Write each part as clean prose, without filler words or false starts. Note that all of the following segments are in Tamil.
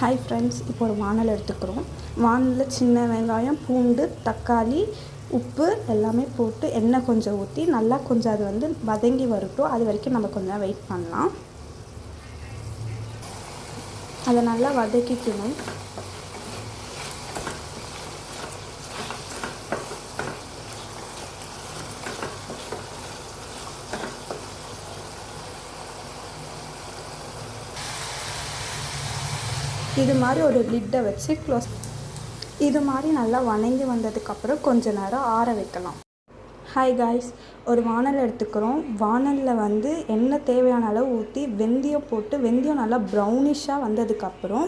ஹாய் ஃப்ரெண்ட்ஸ், இப்போ ஒரு வானல் எடுத்துக்கிறோம். வானலில் சின்ன வெங்காயம், பூண்டு, தக்காளி, உப்பு எல்லாமே போட்டு எண்ணெய் கொஞ்சம் ஊற்றி நல்லா கொஞ்சம் அது வதங்கி வரட்டும். அது வரைக்கும் நம்ம கொஞ்சம் வெயிட் பண்ணலாம். அதை நல்லா வதக்கிக்கணும். இது மாதிரி ஒரு லிட்டை வச்சு க்ளோஸ். இது மாதிரி நல்லா வணங்கி வந்ததுக்கப்புறம் கொஞ்ச நேரம் ஆற வைக்கலாம். ஹாய் காய்ஸ், ஒரு வானல் எடுத்துக்கிறோம். வானலில் எண்ணெய் தேவையான அளவு ஊற்றி வெந்தயம் போட்டு, வெந்தயம் நல்லா ப்ரௌனிஷாக வந்ததுக்கப்புறம்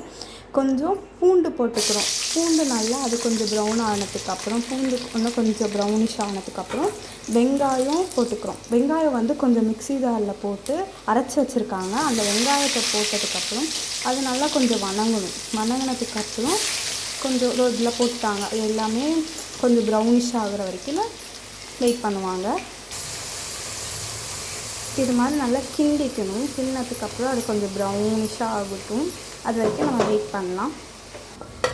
கொஞ்சம் பூண்டு போட்டுக்கிறோம். பூண்டு நல்லா அது கொஞ்சம் ப்ரௌன் ஆனதுக்கப்புறம், பூண்டு இன்னும் கொஞ்சம் ப்ரௌனிஷ் ஆனதுக்கப்புறம் வெங்காயம் போட்டுக்கிறோம். வெங்காயம் கொஞ்சம் மிக்ஸி ஜாரில் போட்டு அரைச்சி வச்சுருக்காங்க. அந்த வெங்காயத்தை போட்டதுக்கப்புறம் அது நல்லா கொஞ்சம் வணங்கணும். வணங்கினதுக்கப்புறம் கொஞ்சம் இதில் போட்டாங்க. அது எல்லாமே கொஞ்சம் ப்ரௌனிஷ் ஆகிற வரைக்கும் வெயிட் பண்ணுவாங்க. இது மாதிரி நல்லா கிண்டிக்கணும். கிண்டினதுக்கப்புறம் அது கொஞ்சம் ப்ரௌனிஷாக ஆகட்டும். அது வரைக்கும் நம்ம வெயிட் பண்ணலாம்.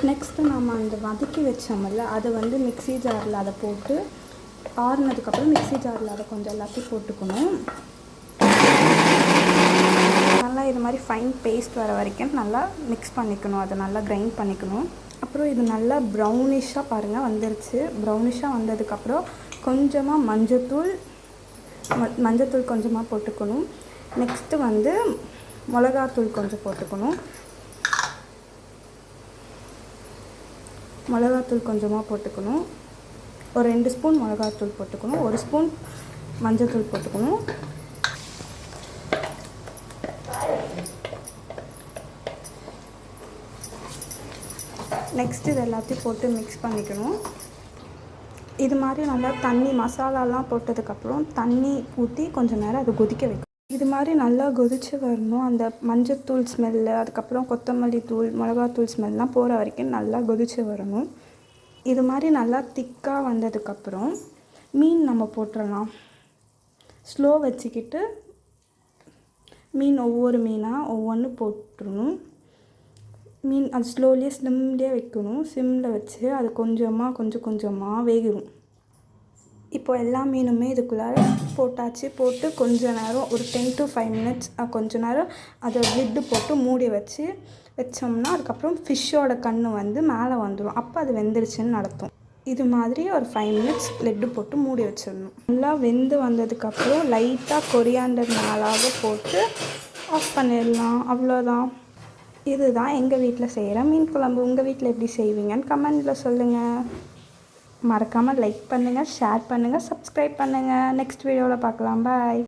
நெக்ஸ்ட்டு நம்ம அந்த வதக்கி வச்சோம்ல, அதை மிக்ஸி ஜாரில் அதை போட்டு ஆறுனதுக்கப்புறம் மிக்ஸி ஜாரில் அதை கொஞ்சம் எல்லாத்தையும் போட்டுக்கணும். நல்லா இது மாதிரி ஃபைன் பேஸ்ட் வர வரைக்கும் நல்லா மிக்ஸ் பண்ணிக்கணும். அதை நல்லா கிரைண்ட் பண்ணிக்கணும். அப்புறம் இது நல்லா ப்ரௌனிஷாக பாருங்கள் வந்துருச்சு. ப்ரௌனிஷாக வந்ததுக்கப்புறம் கொஞ்சமாக மஞ்சத்தூள் கொஞ்சமாக போட்டுக்கணும். நெக்ஸ்ட்டு மிளகாத்தூள் கொஞ்சம் போட்டுக்கணும். மிளகாத்தூள் கொஞ்சமாக போட்டுக்கணும். ஒரு 2 ஸ்பூன் மிளகாத்தூள் போட்டுக்கணும். 1 ஸ்பூன் மஞ்சத்தூள் போட்டுக்கணும். நெக்ஸ்ட்டு இது எல்லாத்தையும் போட்டு மிக்ஸ் பண்ணிக்கணும். இது மாதிரி நல்லா தண்ணி மசாலாலாம் போட்டதுக்கப்புறம் தண்ணி ஊற்றி கொஞ்சம் நேரம் அதை கொதிக்க வைக்கணும். இது மாதிரி நல்லா கொதித்து வரணும். அந்த மஞ்சத்தூள் ஸ்மெல்லு, அதுக்கப்புறம் கொத்தமல்லி தூள், மிளகாத்தூள் ஸ்மெல்லாம் போகிற வரைக்கும் நல்லா கொதித்து வரணும். இது மாதிரி நல்லா திக்காக வந்ததுக்கப்புறம் மீன் நம்ம போட்டுடலாம். ஸ்லோ வச்சுக்கிட்டு ஒவ்வொரு மீனாக ஒவ்வொன்று போட்டுடணும். மீன் அது ஸ்லோலியே ஸ்லிம்லேயே வைக்கணும். சிம்மில் வச்சு அது கொஞ்சமாக வேகணும். இப்போ எல்லா மீனுமே இதுக்குள்ளார போட்டாச்சு. போட்டு கொஞ்ச நேரம் ஒரு 10 to 5 minutes கொஞ்ச நேரம் அதை லிட்டு போட்டு மூடி வச்சோம்னா அதுக்கப்புறம் ஃபிஷ்ஷோட கண் மேலே வந்துடும். அப்போ அது வெந்துருச்சுன்னு நடத்தும். இது மாதிரி ஒரு 5 minutes லிட்டு போட்டு மூடி வச்சிடணும். நல்லா வெந்து வந்ததுக்கப்புறம் லைட்டாக கொரியாண்டர் மேலாக போட்டு ஆஃப் பண்ணிடலாம். அவ்வளோதான். இதுதான் எங்கள் வீட்டில் செய்கிற மீன் குழம்பு. உங்கள் வீட்டில் எப்படி செய்வீங்கன்னு கமெண்டில் சொல்லுங்கள். மறக்காமல் லைக் பண்ணுங்கள், ஷேர் பண்ணுங்கள், சப்ஸ்கிரைப் பண்ணுங்கள். நெக்ஸ்ட் வீடியோவில் பார்க்கலாம். பாய்.